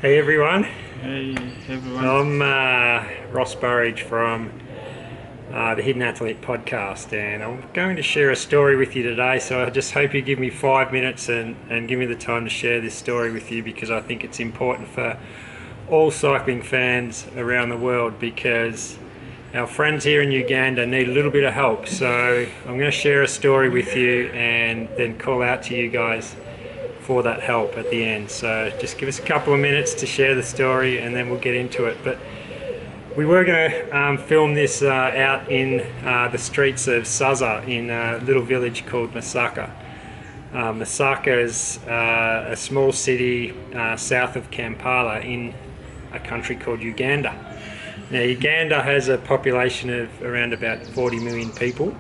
Hey everyone, Hey everyone. I'm Ross Burridge from the Hidden Athlete podcast, and I'm going to share a story with you today. So I just hope you give me 5 minutes and give me the time to share this story with you, because I think it's important for all cycling fans around the world, because our friends here in Uganda need a little bit of help. So I'm going to share a story with you and then call out to you guys for that help at the end. So just give us a couple of minutes to share the story and then we'll get into it. But we were going to film this out in the streets of Saza in a little village called Masaka. Masaka is a small city south of Kampala in a country called Uganda. Now, Uganda has a population of around about 40 million people,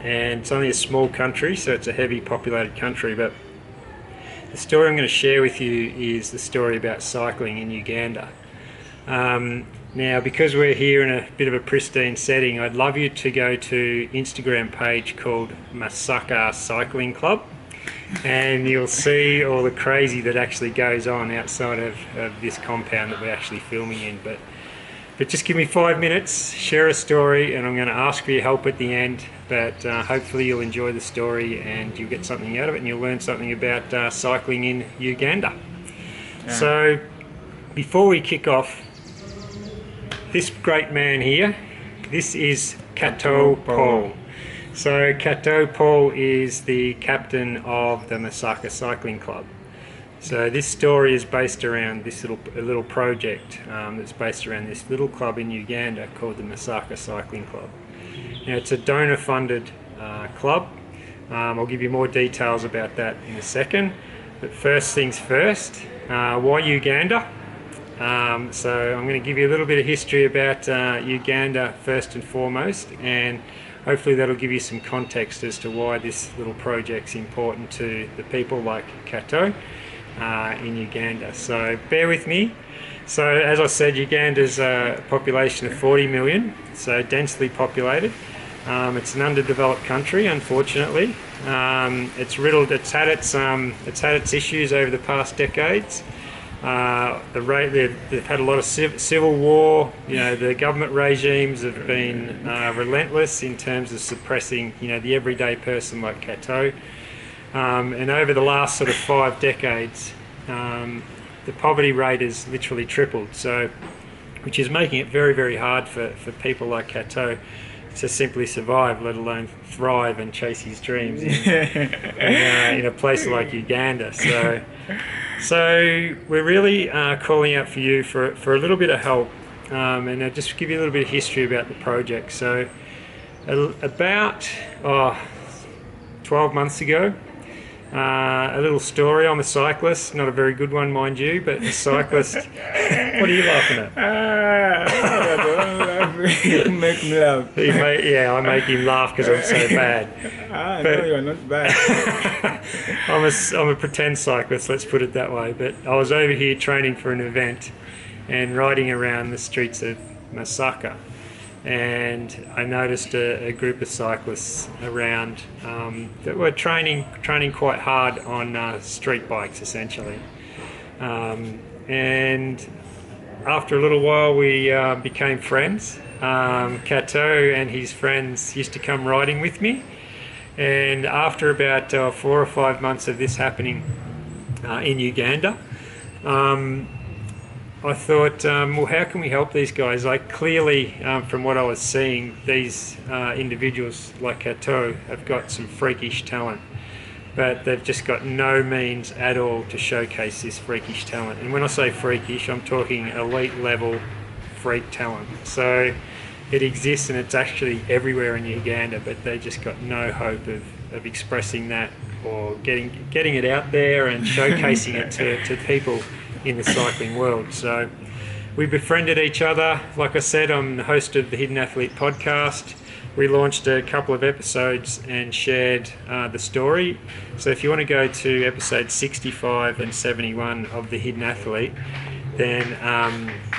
and it's only a small country, so it's a heavy populated country. But the story I'm going to share with you is the story about cycling in Uganda. Now, because we're here in a bit of a pristine setting, I'd love you to go to Instagram page called Masaka Cycling Club, and you'll see all the crazy that actually goes on outside of this compound that we're actually filming in. But just give me 5 minutes, share a story, and I'm going to ask for your help at the end. But hopefully you'll enjoy the story and you'll get something out of it, and you'll learn something about cycling in Uganda. Yeah. So before we kick off, this great man here, this is Kato Paul. So Kato Paul is the captain of the Masaka Cycling Club. So this story is based around this little project that's based around this little club in Uganda called the Masaka Cycling Club. Now, it's a donor-funded club. I'll give you more details about that in a second. But first things first, why Uganda? So I'm going to give you a little bit of history about Uganda first and foremost, and hopefully that'll give you some context as to why this little project's important to the people like Kato in Uganda. So bear with me. So as I said, Uganda's a population of 40 million, so densely populated. It's an underdeveloped country, unfortunately. It's riddled. It's had its issues over the past decades. They've had a lot of civil war. You know, the government regimes have been relentless in terms of suppressing, the everyday person like Kato. And over the last sort of 5 decades, the poverty rate has literally tripled. So, which is making it very, very hard for people like Kato to simply survive, let alone thrive and chase his dreams in a place like Uganda. So we're really calling out for you for a little bit of help, and I'll just give you a little bit of history about the project. So about 12 months ago, a little story. I'm a cyclist, not a very good one, mind you, but a cyclist. What are you laughing at? You make me laugh. I make him laugh because I'm so bad. No, you're not bad. I'm a pretend cyclist, let's put it that way. But I was over here training for an event and riding around the streets of Masaka, and I noticed a group of cyclists around that were training quite hard on street bikes, essentially. And after a little while, we became friends. Kato and his friends used to come riding with me, and after about 4 or 5 months of this happening in Uganda, I thought, well, how can we help these guys? Like, clearly, from what I was seeing, these individuals like Kato have got some freakish talent, but they've just got no means at all to showcase this freakish talent. And when I say freakish, I'm talking elite level freak talent. So it exists and it's actually everywhere in Uganda, but they just got no hope of expressing that or getting it out there and showcasing it to people in the cycling world. So we befriended each other. Like I said, I'm the host of the Hidden Athlete podcast. We launched a couple of episodes and shared the story. So if you want to go to episode 65 and 71 of the Hidden Athlete, then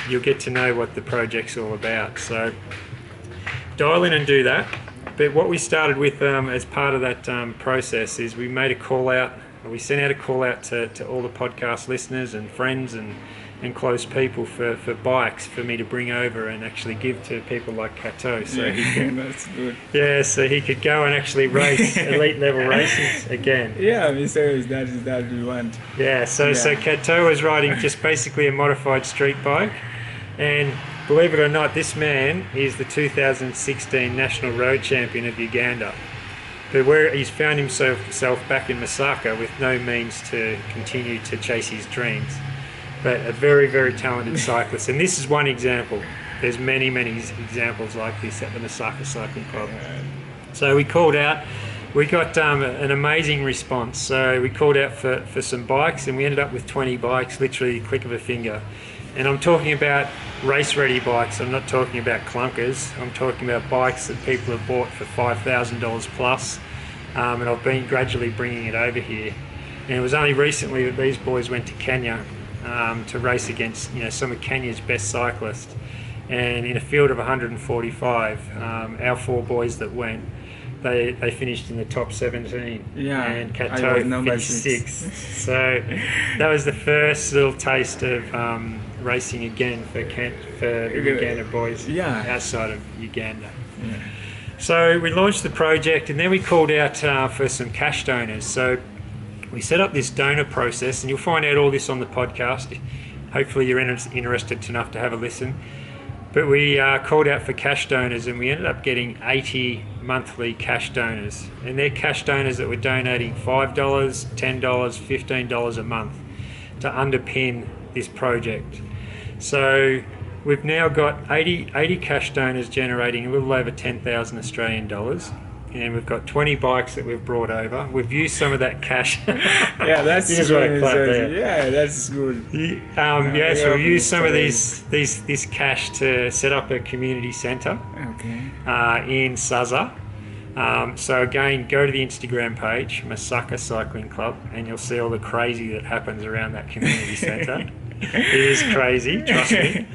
you'll get to know what the project's all about. So dial in and do that. But what we started with as part of that process is we made a call out we sent out a call out to all the podcast listeners and friends and close people for bikes for me to bring over and actually give to people like Kato. So he could, that's good. yeah, so he could go and actually race elite level races again. Yeah, Mr. That is that we want. Yeah, so Kato was riding just basically a modified street bike, and believe it or not, this man is the 2016 National Road Champion of Uganda. But where he's found himself back in Masaka with no means to continue to chase his dreams. But a very, very talented cyclist. And this is one example. There's many, many examples like this at the Masaka Cycling Club. So we called out. We got an amazing response. So we called out for some bikes, and we ended up with 20 bikes, literally click of a finger. And I'm talking about race-ready bikes. I'm not talking about clunkers. I'm talking about bikes that people have bought for $5,000 plus. And I've been gradually bringing it over here. And it was only recently that these boys went to Kenya to race against some of Kenya's best cyclists. And in a field of 145, our 4 boys that went, they finished in the top 17. Yeah, and Kato finished 6. So that was the first little taste of racing again for the Uganda boys outside of Uganda. Yeah. So we launched the project, and then we called out for some cash donors. So we set up this donor process, and you'll find out all this on the podcast. Hopefully you're interested enough to have a listen. But we called out for cash donors, and we ended up getting 80 monthly cash donors. And they're cash donors that were donating $5, $10, $15 a month to underpin this project. So we've now got 80 cash donors generating a little over 10,000 Australian dollars. And we've got 20 bikes that we've brought over. We've used some of that cash. Yeah, that's good. Yeah, that's good. So we used some of this cash to set up a community centre in Saza. So again, go to the Instagram page, Masaka Cycling Club, and you'll see all the crazy that happens around that community centre. It is crazy, trust me.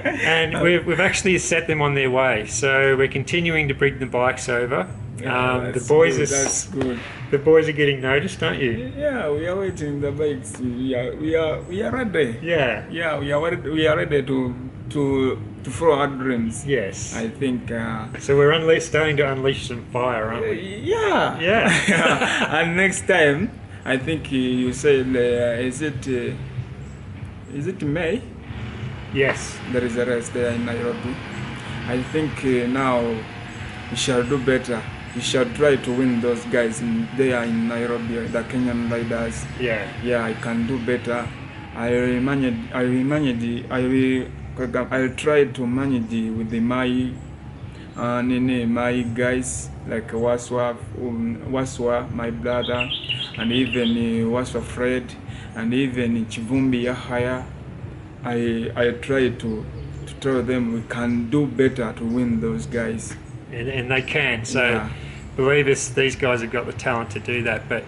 And we've actually set them on their way. So we're continuing to bring the bikes over. The boys that's good. The boys are getting noticed, don't you? Yeah, we are waiting the bikes. We are ready. Yeah. Yeah, we are ready to follow our dreams. Yes. I think. So we're starting to unleash some fire, aren't we? Yeah. Yeah. And next time, I think you said, is it May? Yes. There is a race there in Nairobi. I think now we shall do better. We shall try to win those guys there in Nairobi, the Kenyan riders. Yeah. Yeah, I can do better. I'll try to manage with my guys like Waswa, my brother, and even Waswa Fred, and even Chivumbi Yahaya. I try to tell them we can do better to win those guys. And they can. So believe us, these guys have got the talent to do that. But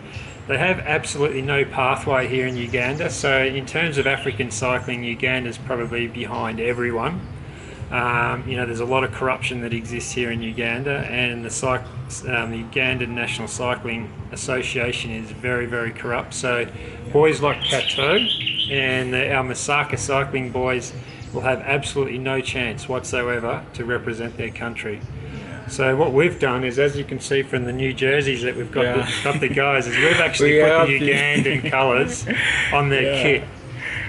they have absolutely no pathway here in Uganda. So in terms of African cycling, Uganda's probably behind everyone. There's a lot of corruption that exists here in Uganda, and the Ugandan National Cycling Association is very, very corrupt. So boys like Kato and our Masaka cycling boys will have absolutely no chance whatsoever to represent their country. So what we've done is, as you can see from the new jerseys that we've got, the guys, is we've actually put the Ugandan colours on their kit.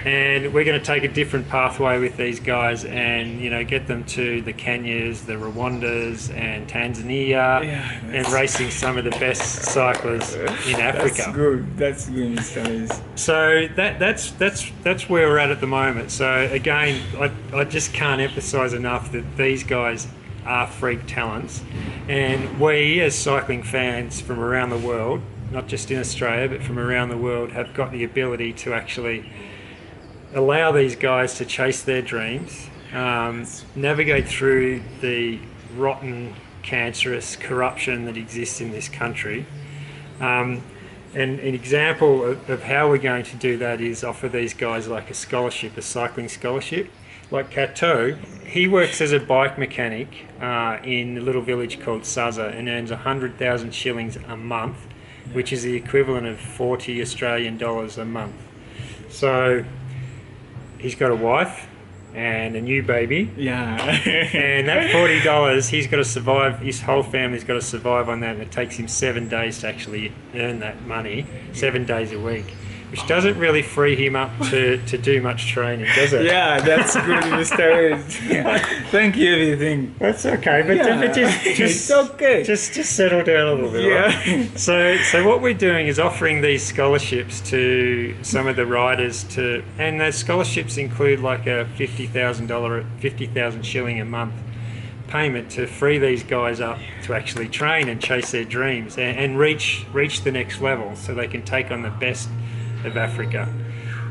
And we're going to take a different pathway with these guys and, get them to the Kenyas, the Rwandas and Tanzania and racing some of the best cyclists in Africa. That's good, Mr. Liz. So that's where we're at the moment. So again, I just can't emphasise enough that these guys are freak talents, and we as cycling fans from around the world, not just in Australia but from around the world, have got the ability to actually allow these guys to chase their dreams, navigate through the rotten, cancerous corruption that exists in this country. And an example of how we're going to do that is offer these guys like a scholarship, a cycling scholarship. Like Kato, he works as a bike mechanic in a little village called Saza and earns 100,000 shillings a month which is the equivalent of 40 Australian dollars a month. So he's got a wife and a new baby. Yeah. And that $40, he's got to survive, his whole family's got to survive on that, and it takes him 7 days to actually earn that money, 7 days a week, which doesn't really free him up to do much training, does it? Yeah, that's good, Mr. Rose. Thank you, everything. That's okay, but It's okay. Just settle down a little bit. Yeah. Right? So what we're doing is offering these scholarships to some of the riders and those scholarships include like a $50,000 shilling a month payment to free these guys up to actually train and chase their dreams and reach the next level so they can take on the best of Africa.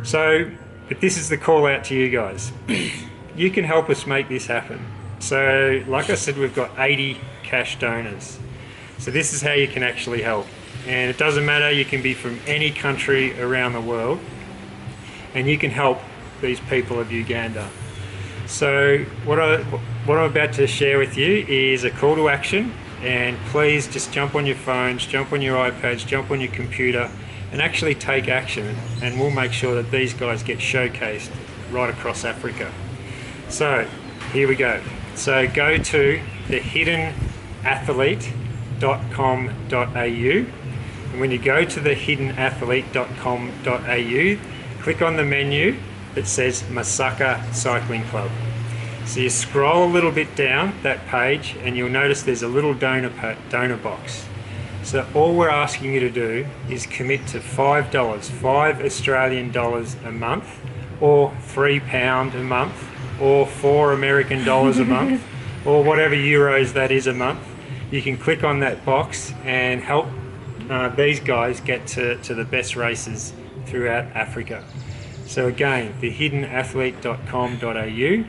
So, but this is the call out to you guys. You can help us make this happen. So, like I said, we've got 80 cash donors. So this is how you can actually help. And it doesn't matter, you can be from any country around the world, and you can help these people of Uganda. So what I'm about to share with you is a call to action, and please just jump on your phones, jump on your iPads, jump on your computer, and actually take action, and we'll make sure that these guys get showcased right across Africa. So here we go. So go to thehiddenathlete.com.au, and when you go to thehiddenathlete.com.au, click on the menu that says Masaka Cycling Club. So you scroll a little bit down that page and you'll notice there's a little donor box. So all we're asking you to do is commit to $5, 5 Australian dollars a month, or £3 a month, or $4 American dollars a month, or whatever euros that is a month. You can click on that box and help these guys get to the best races throughout Africa. So again, thehiddenathlete.com.au,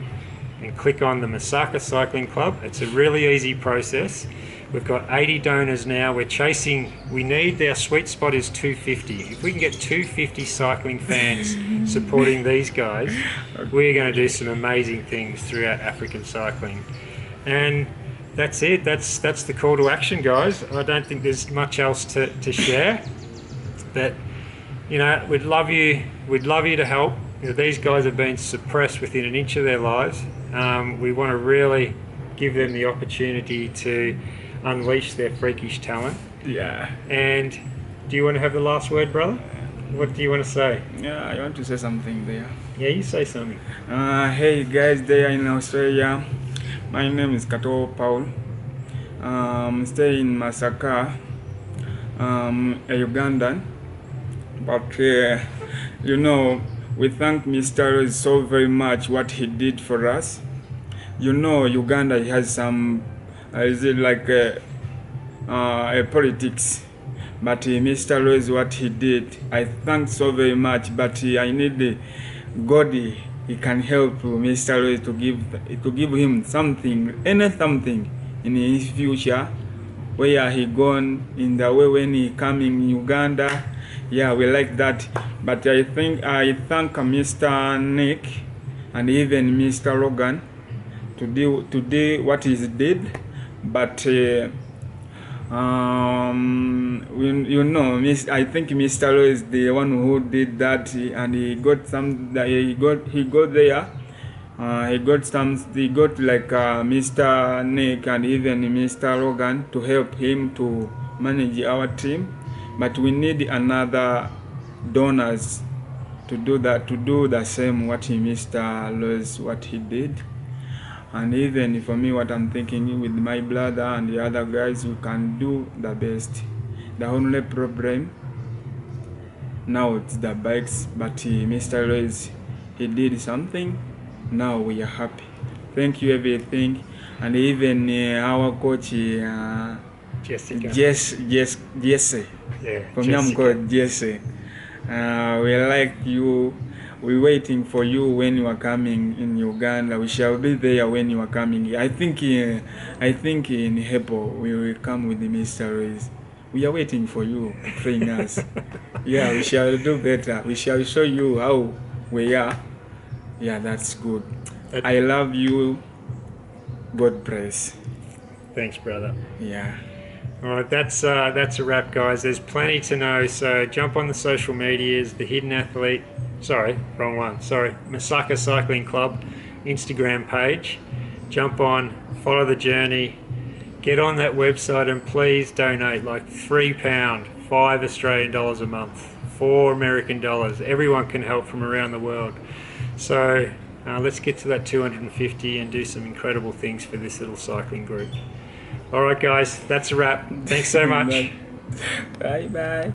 and click on the Masaka Cycling Club. It's a really easy process. We've got 80 donors now. We need, our sweet spot is 250. If we can get 250 cycling fans supporting these guys, we're going to do some amazing things throughout African cycling. And that's it. That's the call to action, guys. I don't think there's much else to share. But you know, we'd love you to help. You know, these guys have been suppressed within an inch of their lives. We want to really give them the opportunity to unleash their freakish talent. Yeah. And do you want to have the last word, brother? What do you want to say? Yeah, I want to say something there. Yeah, you say something. Hey guys there in Australia, my name is Kato Paul. Stay in Masaka, a Ugandan. But you know, we thank Mr. Rose so very much what he did for us. You know, Uganda has some, is it like a politics? But Mr. Rose, what he did, I thank so very much. But I need God. He can help Mr. Rose to give him something, something in his future, where he gone in the way when he come in Uganda. Yeah, we like that. But I thank Mr. Nick and even Mr. Logan to do what he did. But you know, I think Mr. Lo is the one who did that, and he got there. He got like Mr. Nick and even Mr. Logan to help him to manage our team. But we need another donors to do that, to do the same what Mr. Lowe's what he did. And even for me, what I'm thinking with my brother and the other guys, we can do the best. The only problem now it's the bikes, but Mr. Lowe's, he did something. Now we are happy. Thank you everything, and even our coach Jessica. Jesse. Yeah, For me, I'm called Jesse. We like you. We're waiting for you when you are coming in Uganda. We shall be there when you are coming. I think in April we will come with the Mr. Rose. We are waiting for you, praying us. Yeah, we shall do better. We shall show you how we are. Yeah, that's good. I love you. God bless. Thanks, brother. Yeah. All right, that's a wrap, guys. There's plenty to know, so jump on the social medias, the Hidden Athlete, sorry, wrong one, sorry, Masaka Cycling Club Instagram page. Jump on, follow the journey, get on that website, and please donate like £3, $5 a month, $4 Everyone can help from around the world. So let's get to that 250 and do some incredible things for this little cycling group. All right, guys, that's a wrap. Thanks so much. Bye bye.